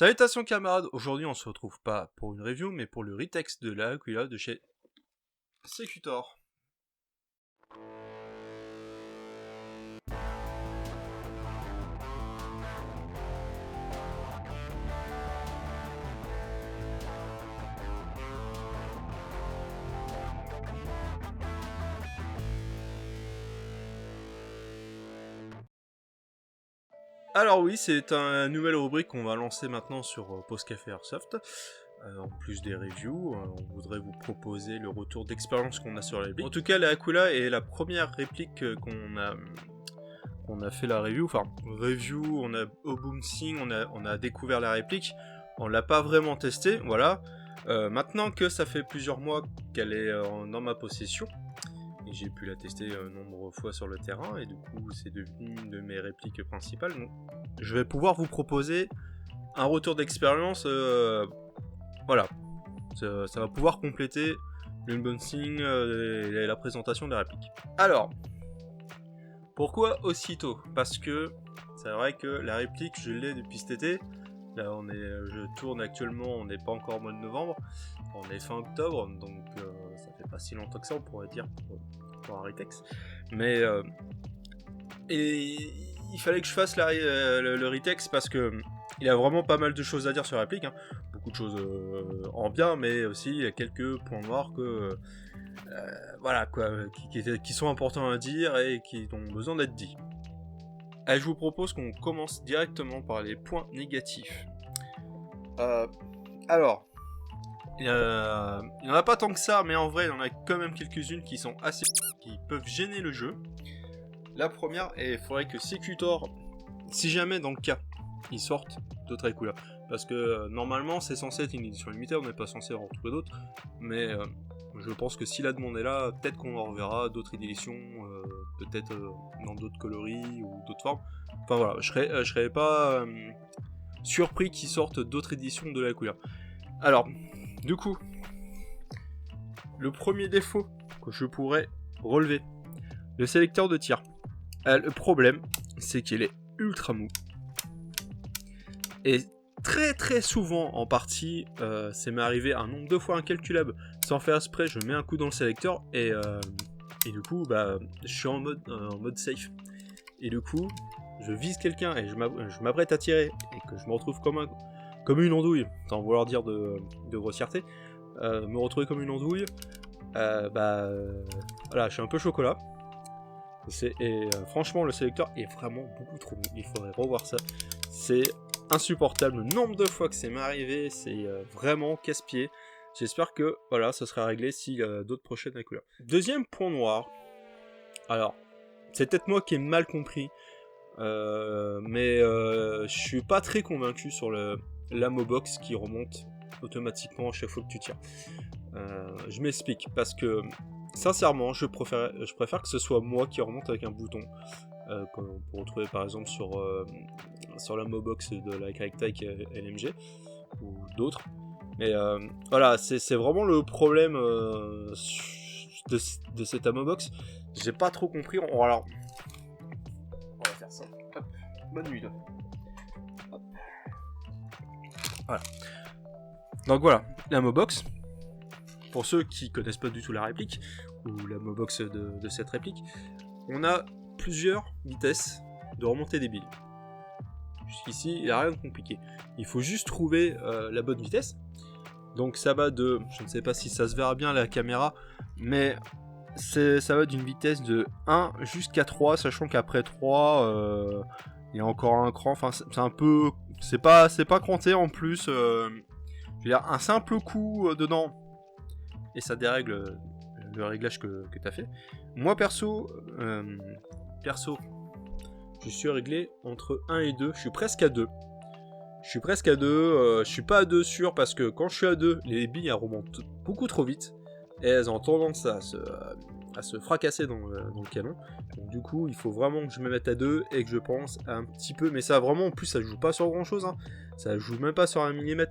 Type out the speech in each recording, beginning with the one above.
Salutations camarades, aujourd'hui on se retrouve pas pour une review mais pour le retexte de la Aquila de chez Secutor. Alors oui, c'est une nouvelle rubrique qu'on va lancer maintenant sur Pause Café Airsoft. En plus des reviews, on voudrait vous proposer le retour d'expérience qu'on a sur la réplique. En tout cas, la Aquila est la première réplique qu'on a fait la review. Enfin, review, on a au bouncing, on a découvert la réplique. On l'a pas vraiment testé, voilà. Maintenant que ça fait plusieurs mois qu'elle est dans ma possession, et j'ai pu la tester nombreuses fois sur le terrain, et du coup c'est devenu une de mes répliques principales. Donc, je vais pouvoir vous proposer un retour d'expérience, voilà. Ça va pouvoir compléter l'unboxing et la présentation de la réplique. Alors, pourquoi aussitôt? Parce que c'est vrai que la réplique, je l'ai depuis cet été. Là, je tourne actuellement, on n'est pas encore au mois de novembre, on est fin octobre, donc ça fait pas si longtemps que ça, on pourrait dire, pour un retex. Mais et il fallait que je fasse le retex parce que il y a vraiment pas mal de choses à dire sur la réplique, hein. Beaucoup de choses en bien, mais aussi il y a quelques points noirs que voilà quoi, qui sont importants à dire et qui ont besoin d'être dits. Et je vous propose qu'on commence directement par les points négatifs. Alors, il n'y en a pas tant que ça, mais en vrai, il y en a quand même quelques-unes qui peuvent gêner le jeu. La première, et il faudrait que Secutor, si jamais dans le cas, ils sortent d'autres Aquila, parce que normalement, c'est censé être une édition limitée, on n'est pas censé en retrouver d'autres, mais je pense que si la demande est là, peut-être qu'on en reverra d'autres éditions, peut-être dans d'autres coloris ou d'autres formes. Enfin voilà, je serais pas surpris qu'ils sortent d'autres éditions de la Aquila. Alors, du coup, le premier défaut que je pourrais relever, le sélecteur de tir. Le problème, c'est qu'il est ultra mou. Et très très souvent en partie, c'est m'est arrivé un nombre de fois incalculable. Sans faire exprès, je mets un coup dans le sélecteur et du coup, bah, je suis en mode safe. Et du coup, je vise quelqu'un et je m'apprête à tirer et que je me retrouve comme une andouille, sans vouloir dire de grossièreté, me retrouver comme une andouille, voilà, je suis un peu chocolat. Franchement, le sélecteur est vraiment beaucoup trop mou. Il faudrait revoir ça. C'est insupportable. Le nombre de fois que c'est m'arrivé, c'est vraiment casse-pied. J'espère que voilà, ça sera réglé s'il y a d'autres prochaines couleurs. Deuxième point noir. Alors, c'est peut-être moi qui ai mal compris, mais je suis pas très convaincu sur l'ammo box qui remonte automatiquement à chaque fois que tu tires. Je m'explique, parce que sincèrement, je préfère que ce soit moi qui remonte avec un bouton, comme on peut retrouver par exemple sur l'ammo box de la Crytek LMG ou d'autres. Mais voilà, c'est vraiment le problème de cette ammo box. J'ai pas trop compris. Alors, on va faire ça. Hop, bonne nuit là. Hop. Voilà. Donc voilà, l'ammo box. Pour ceux qui connaissent pas du tout la réplique, ou l'ammo box de cette réplique, on a plusieurs vitesses de remontée des billes. Jusqu'ici, il n'y a rien de compliqué. Il faut juste trouver la bonne vitesse. Donc ça va de, je ne sais pas si ça se verra bien à la caméra, mais ça va d'une vitesse de 1 jusqu'à 3, sachant qu'après 3, il y a encore un cran, enfin c'est un peu, c'est pas cranté en plus, je veux dire, un simple coup dedans, et ça dérègle le réglage que tu as fait. Moi perso, je suis réglé entre 1 et 2, je suis presque à 2. Je suis pas à 2 sûr parce que quand je suis à 2, les billes elles remontent beaucoup trop vite et elles ont tendance à se fracasser dans le canon. Donc du coup, il faut vraiment que je me mette à 2 et que je pense un petit peu, mais ça vraiment en plus ça joue pas sur grand chose, hein. Ça joue même pas sur 1 mm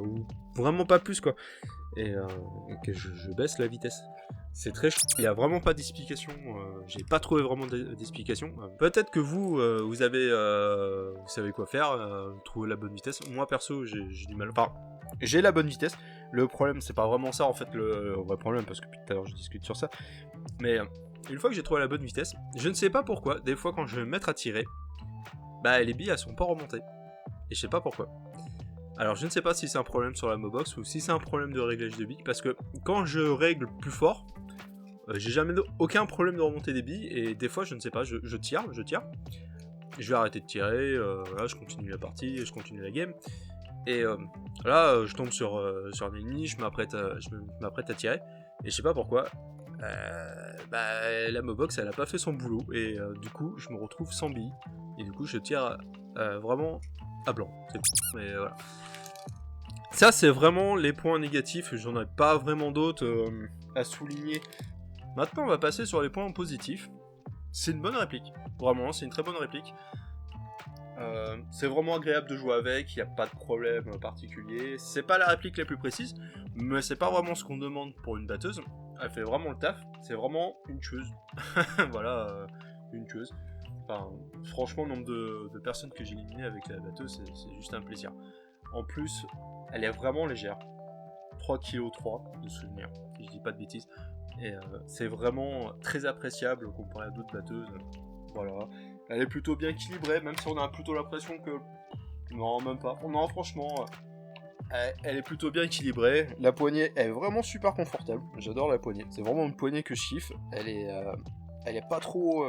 ou vraiment pas plus quoi. Et que je baisse la vitesse. C'est très chaud. Il n'y a vraiment pas d'explication. J'ai pas trouvé vraiment d'explication. Peut-être que vous, vous avez, vous savez quoi faire, trouver la bonne vitesse. Moi perso, j'ai du mal. Enfin, j'ai la bonne vitesse. Le problème, c'est pas vraiment ça en fait le vrai problème, parce que depuis tout à l'heure je discute sur ça. Mais une fois que j'ai trouvé la bonne vitesse, je ne sais pas pourquoi. Des fois, quand je vais me mettre à tirer, bah les billes elles sont pas remontées. Et je sais pas pourquoi. Alors je ne sais pas si c'est un problème sur la Mobox ou si c'est un problème de réglage de billes, parce que quand je règle plus fort, j'ai jamais aucun problème de remonter des billes, et des fois je ne sais pas, je tire, je vais arrêter de tirer, là je continue la partie, je continue la game, et là je tombe sur un ennemi, je m'apprête à tirer, et je sais pas pourquoi, la Mobox elle a pas fait son boulot, et du coup je me retrouve sans billes, et du coup je tire vraiment à blanc, mais voilà. Ça c'est vraiment les points négatifs, j'en ai pas vraiment d'autres à souligner. Maintenant, on va passer sur les points positifs. C'est une bonne réplique. Vraiment, c'est une très bonne réplique. C'est vraiment agréable de jouer avec, il n'y a pas de problème particulier. C'est pas la réplique la plus précise, mais c'est pas vraiment ce qu'on demande pour une batteuse. Elle fait vraiment le taf, c'est vraiment une tueuse. Voilà, une tueuse. Enfin, franchement, le nombre de personnes que j'ai éliminées avec la batteuse, c'est juste un plaisir. En plus, elle est vraiment légère. 3,3 kg de souvenir, si je dis pas de bêtises. Et c'est vraiment très appréciable comparé à d'autres batteuses. Voilà. Elle est plutôt bien équilibrée, même si on a plutôt l'impression que... Non, même pas. Non, franchement, elle est plutôt bien équilibrée. La poignée est vraiment super confortable. J'adore la poignée. C'est vraiment une poignée que je kiffe. Elle est pas trop...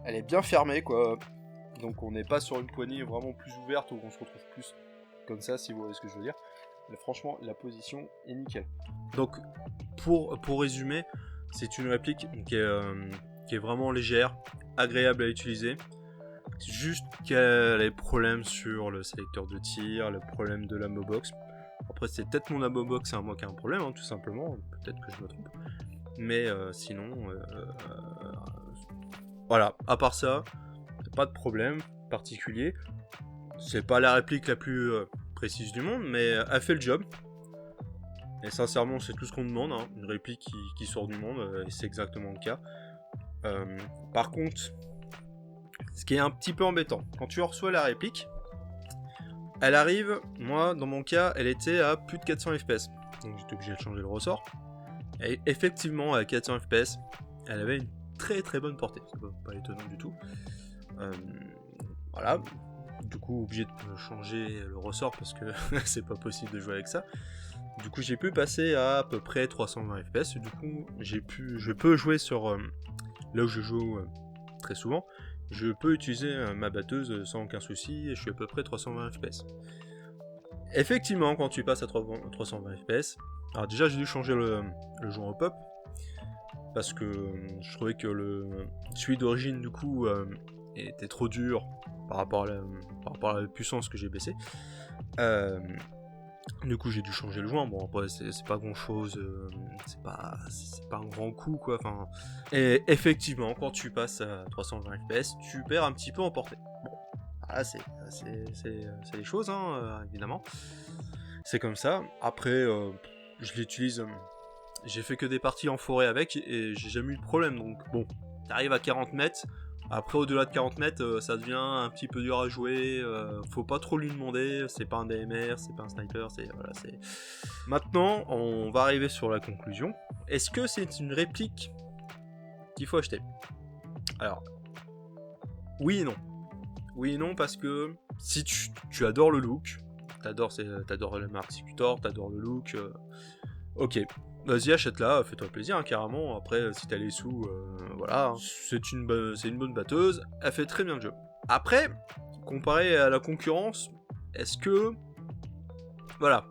elle est bien fermée, quoi. Donc on n'est pas sur une poignée vraiment plus ouverte, où on se retrouve plus comme ça, si vous voyez ce que je veux dire. Mais franchement, la position est nickel. Donc, pour résumer, c'est une réplique qui est vraiment légère, agréable à utiliser. C'est juste qu'elle a des problèmes sur le sélecteur de tir, le problème de la Mobox. Après, c'est peut-être mon Mobox, c'est à moi qui a un problème, hein, tout simplement. Peut-être que je me trompe. Mais sinon, voilà. À part ça, pas de problème particulier. C'est pas la réplique la plus précise du monde, mais elle fait le job. Et sincèrement, c'est tout ce qu'on demande, hein. Une réplique qui sort du monde, et c'est exactement le cas. Par contre, ce qui est un petit peu embêtant, quand tu reçois la réplique, elle arrive, moi dans mon cas, elle était à plus de 400 fps. Donc j'étais obligé de changer le ressort. Et effectivement, à 400 fps, elle avait une très très bonne portée. C'est pas étonnant du tout. Voilà. Du coup, obligé de changer le ressort parce que c'est pas possible de jouer avec ça. Du coup, j'ai pu passer à peu près 320 fps. Du coup, je peux jouer sur là où je joue très souvent. Je peux utiliser ma batteuse sans aucun souci et je suis à peu près 320 fps. Effectivement, quand tu passes à 320 fps, alors déjà j'ai dû changer le joueur au pop parce que je trouvais que celui d'origine du coup était trop dur par rapport à la puissance que j'ai baissé. Du coup j'ai dû changer le joint. Bon après c'est pas grand chose, c'est pas un grand coup quoi. Enfin, et effectivement quand tu passes à 320 fps tu perds un petit peu en portée. Bon, ah, c'est les choses hein, évidemment. C'est comme ça. Après je l'utilise. J'ai fait que des parties en forêt avec et j'ai jamais eu de problème. Donc bon, t'arrives à 40 mètres. Après, au-delà de 40 mètres, ça devient un petit peu dur à jouer. Faut pas trop lui demander. C'est pas un DMR, c'est pas un sniper. Voilà, Maintenant, on va arriver sur la conclusion. Est-ce que c'est une réplique qu'il faut acheter? Alors, oui et non. Oui et non parce que si tu adores le look, t'adores le Mark Executor, t'adores le look, ok. Vas-y, achète-la, fais-toi plaisir, hein, carrément. Après, si t'as les sous, voilà. C'est une bonne batteuse, elle fait très bien le jeu. Après, comparé à la concurrence, est-ce que... Voilà.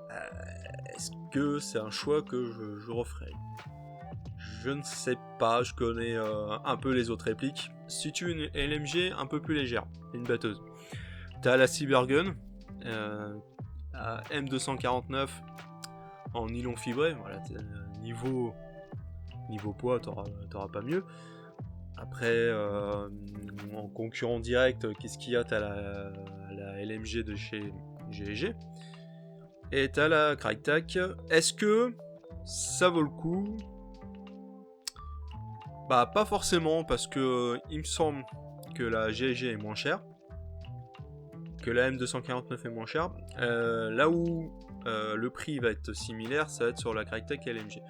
Est-ce que c'est un choix que je referai? Je ne sais pas, je connais un peu les autres répliques. Si tu veux une LMG un peu plus légère, une batteuse, t'as la Cybergun, à M249, en nylon fibré, voilà, niveau poids, t'auras pas mieux. Après, en concurrent direct, qu'est-ce qu'il y a? T'as la LMG de chez GLG. Et t'as la Crytek. Est-ce que ça vaut le coup? Bah pas forcément, parce que il me semble que la GLG est moins chère, que la M249 est moins chère. Là où le prix va être similaire, ça va être sur la Crytek LMG.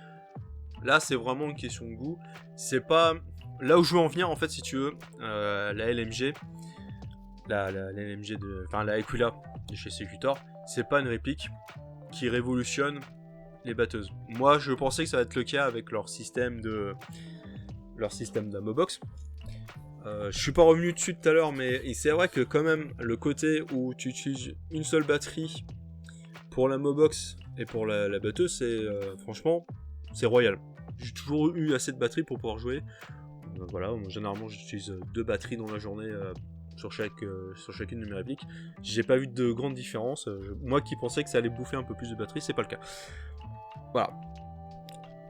Là c'est vraiment une question de goût. C'est pas... Là où je veux en venir en fait, si tu veux, la LMG, la LMG de... Enfin la Aquila de chez Secutor, c'est pas une réplique qui révolutionne les batteuses. Moi je pensais que ça va être le cas avec leur système d'ammobox. Je suis pas revenu dessus tout à l'heure, mais c'est vrai que quand même le côté où tu utilises une seule batterie pour l'ammobox et pour la batteuse, c'est franchement c'est royal. J'ai toujours eu assez de batterie pour pouvoir jouer. Voilà, généralement j'utilise 2 batteries dans la journée sur chacune de mes répliques. J'ai pas vu de grande différence. Moi qui pensais que ça allait bouffer un peu plus de batterie, c'est pas le cas. Voilà.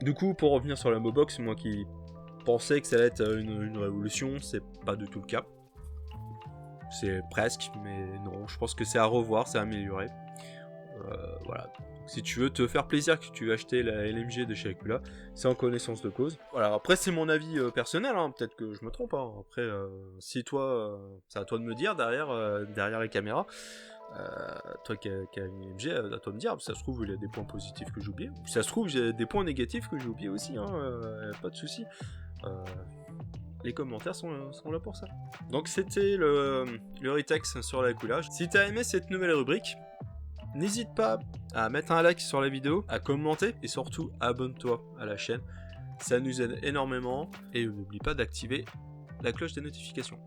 Du coup, pour revenir sur l'ammobox, moi qui pensais que ça allait être une révolution, c'est pas du tout le cas. C'est presque, mais non, je pense que c'est à revoir, c'est à améliorer. Voilà. Si tu veux te faire plaisir, que tu veux acheter la LMG de chez Aquila, c'est en connaissance de cause. Voilà, après c'est mon avis personnel, hein. Peut-être que je me trompe. Hein. Après, si toi, c'est à toi de me dire derrière les caméras. Toi qui as une LMG, à toi de me dire, ça se trouve il y a des points positifs que j'ai oubliés, ça se trouve j'ai des points négatifs que j'ai oubliés aussi, hein, pas de soucis. Les commentaires sont là pour ça. Donc c'était le Ritex sur la Aquila. Si t'as aimé cette nouvelle rubrique, n'hésite pas à mettre un like sur la vidéo, à commenter et surtout abonne-toi à la chaîne. Ça nous aide énormément et n'oublie pas d'activer la cloche des notifications.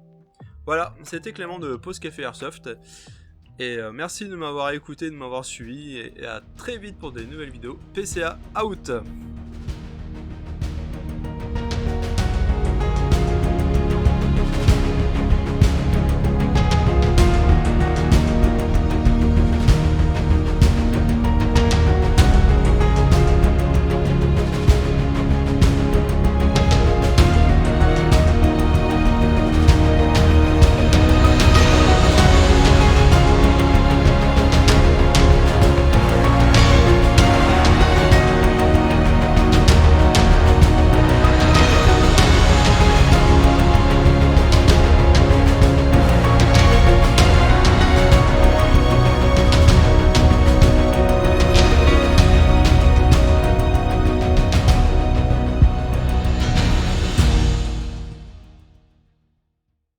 Voilà, c'était Clément de Pause Café Airsoft. Et merci de m'avoir écouté, de m'avoir suivi. Et à très vite pour des nouvelles vidéos. PCA out!